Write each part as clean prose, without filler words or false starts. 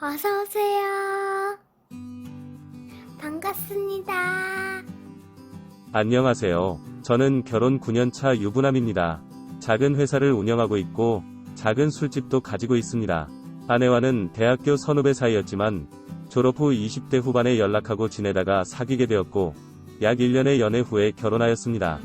어서오세요. 반갑습니다. 안녕하세요. 저는 결혼 9년차 유부남입니다. 작은 회사를 운영하고 있고 작은 술집도 가지고 있습니다. 아내와는 대학교 선후배 사이였지만 졸업 후 20대 후반에 연락하고 지내다가 사귀게 되었고 약 1년의 연애 후에 결혼하였습니다.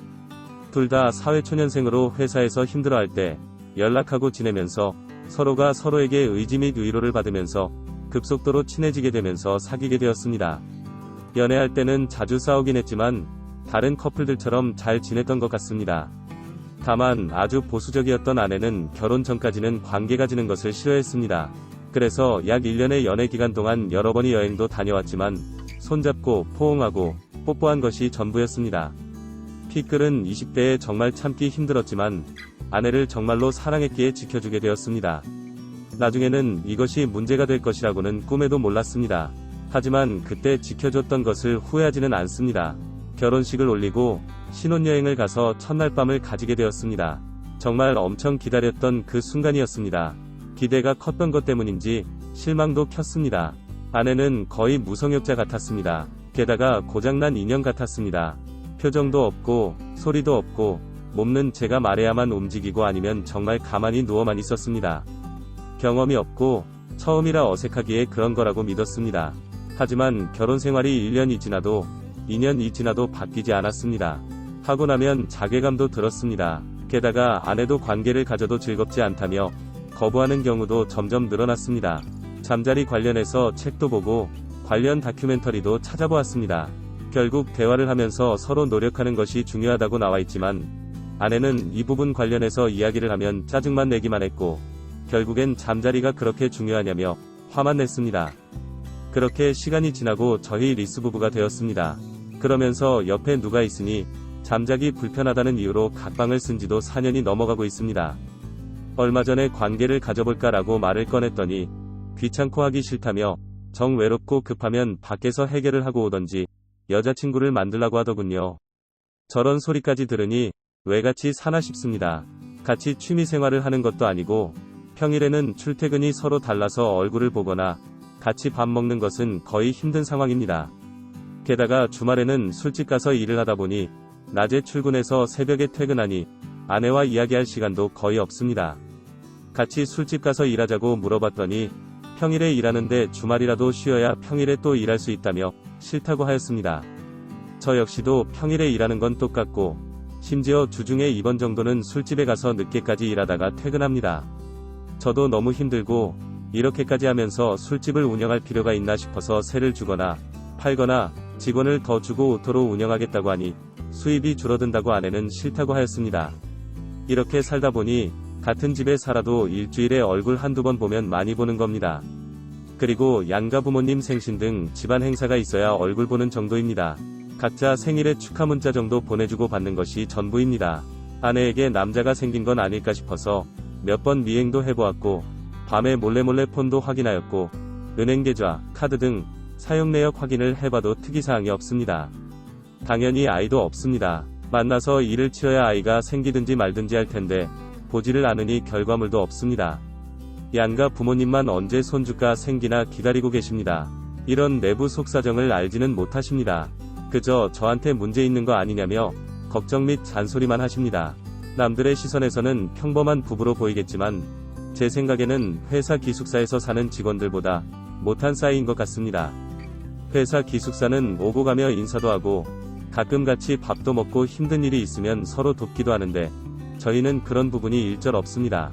둘 다 사회초년생으로 회사에서 힘들어할 때 연락하고 지내면서 서로가 서로에게 의지 및 위로를 받으면서 급속도로 친해지게 되면서 사귀게 되었습니다. 연애할 때는 자주 싸우긴 했지만 다른 커플들처럼 잘 지냈던 것 같습니다. 다만 아주 보수적이었던 아내는 결혼 전까지는 관계 가지는 것을 싫어했습니다. 그래서 약 1년의 연애 기간 동안 여러 번의 여행도 다녀왔지만 손잡고 포옹하고 뽀뽀한 것이 전부였습니다. 피클은 20대에 정말 참기 힘들었지만 아내를 정말로 사랑했기에 지켜주게 되었습니다. 나중에는 이것이 문제가 될 것이라고는 꿈에도 몰랐습니다. 하지만 그때 지켜줬던 것을 후회하지는 않습니다. 결혼식을 올리고 신혼여행을 가서 첫날 밤을 가지게 되었습니다. 정말 엄청 기다렸던 그 순간이었습니다. 기대가 컸던 것 때문인지 실망도 컸습니다. 아내는 거의 무성역자 같았습니다. 게다가 고장난 인형 같았습니다. 표정도 없고 소리도 없고 몸는 제가 말해야만 움직이고 아니면 정말 가만히 누워만 있었습니다. 경험이 없고 처음이라 어색하기에 그런 거라고 믿었습니다. 하지만 결혼 생활이 1년이 지나도 2년이 지나도 바뀌지 않았습니다. 하고 나면 자괴감도 들었습니다. 게다가 아내도 관계를 가져도 즐겁지 않다며 거부하는 경우도 점점 늘어났습니다. 잠자리 관련해서 책도 보고 관련 다큐멘터리도 찾아보았습니다. 결국 대화를 하면서 서로 노력하는 것이 중요하다고 나와 있지만 아내는 이 부분 관련해서 이야기를 하면 짜증만 내기만 했고 결국엔 잠자리가 그렇게 중요하냐며 화만 냈습니다. 그렇게 시간이 지나고 저희 리스 부부가 되었습니다. 그러면서 옆에 누가 있으니 잠자기 불편하다는 이유로 각방을 쓴 지도 4년이 넘어가고 있습니다. 얼마 전에 관계를 가져볼까라고 말을 꺼냈더니 귀찮고 하기 싫다며 정 외롭고 급하면 밖에서 해결을 하고 오던지 여자친구를 만들라고 하더군요. 저런 소리까지 들으니 왜 같이 사나 싶습니다. 같이 취미생활을 하는 것도 아니고 평일에는 출퇴근이 서로 달라서 얼굴을 보거나 같이 밥 먹는 것은 거의 힘든 상황입니다. 게다가 주말에는 술집 가서 일을 하다 보니 낮에 출근해서 새벽에 퇴근하니 아내와 이야기할 시간도 거의 없습니다. 같이 술집 가서 일하자고 물어봤더니 평일에 일하는데 주말이라도 쉬어야 평일에 또 일할 수 있다며 싫다고 하였습니다. 저 역시도 평일에 일하는 건 똑같고 심지어 주중에 이번 정도는 술집에 가서 늦게까지 일하다가 퇴근합니다. 저도 너무 힘들고 이렇게까지 하면서 술집을 운영할 필요가 있나 싶어서 세를 주거나 팔거나 직원을 더 주고 오토로 운영하겠다고 하니 수입이 줄어든다고 아내는 싫다고 하였습니다. 이렇게 살다 보니 같은 집에 살아도 일주일에 얼굴 한두 번 보면 많이 보는 겁니다. 그리고 양가 부모님 생신 등 집안 행사가 있어야 얼굴 보는 정도입니다. 각자 생일에 축하 문자 정도 보내주고 받는 것이 전부입니다. 아내에게 남자가 생긴 건 아닐까 싶어서 몇 번 미행도 해보았고 밤에 몰래 폰도 확인하였고 은행 계좌, 카드 등 사용 내역 확인을 해봐도 특이사항이 없습니다. 당연히 아이도 없습니다. 만나서 일을 치러야 아이가 생기든지 말든지 할 텐데 보지를 않으니 결과물도 없습니다. 양가 부모님만 언제 손주가 생기나 기다리고 계십니다. 이런 내부 속사정을 알지는 못하십니다. 그저 저한테 문제 있는 거 아니냐며 걱정 및 잔소리만 하십니다. 남들의 시선에서는 평범한 부부로 보이겠지만 제 생각에는 회사 기숙사에서 사는 직원들보다 못한 사이인 것 같습니다. 회사 기숙사는 오고 가며 인사도 하고 가끔 같이 밥도 먹고 힘든 일이 있으면 서로 돕기도 하는데 저희는 그런 부분이 일절 없습니다.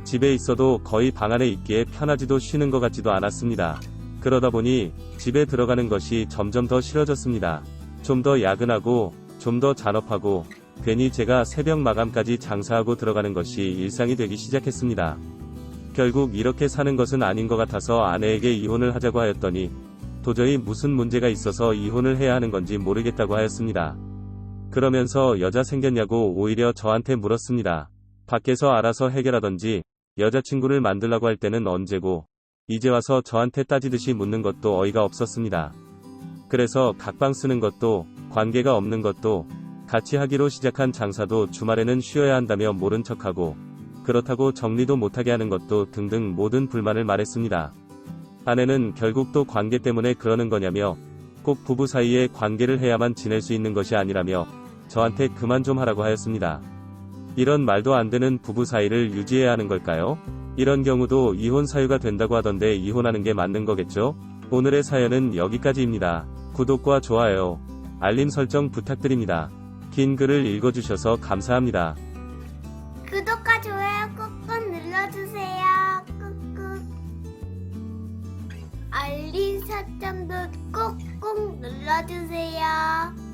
집에 있어도 거의 방 안에 있기에 편하지도 쉬는 것 같지도 않았습니다. 그러다 보니 집에 들어가는 것이 점점 더 싫어졌습니다. 좀 더 야근하고 좀 더 잔업하고 괜히 제가 새벽 마감까지 장사하고 들어가는 것이 일상이 되기 시작했습니다. 결국 이렇게 사는 것은 아닌 것 같아서 아내에게 이혼을 하자고 하였더니 도저히 무슨 문제가 있어서 이혼을 해야 하는 건지 모르겠다고 하였습니다. 그러면서 여자 생겼냐고 오히려 저한테 물었습니다. 밖에서 알아서 해결하던지 여자친구를 만들라고 할 때는 언제고 이제 와서 저한테 따지듯이 묻는 것도 어이가 없었습니다. 그래서 각방 쓰는 것도 관계가 없는 것도 같이 하기로 시작한 장사도 주말에는 쉬어야 한다며 모른 척하고 그렇다고 정리도 못하게 하는 것도 등등 모든 불만을 말했습니다. 아내는 결국 또 관계 때문에 그러는 거냐며 꼭 부부 사이에 관계를 해야만 지낼 수 있는 것이 아니라며 저한테 그만 좀 하라고 하였습니다. 이런 말도 안 되는 부부 사이를 유지해야 하는 걸까요? 이런 경우도 이혼 사유가 된다고 하던데 이혼하는 게 맞는 거겠죠? 오늘의 사연은 여기까지입니다. 구독과 좋아요, 알림 설정 부탁드립니다. 긴 글을 읽어주셔서 감사합니다. 구독과 좋아요 꾹꾹 눌러주세요. 꾹꾹. 알림 설정도 꾹꾹 눌러주세요.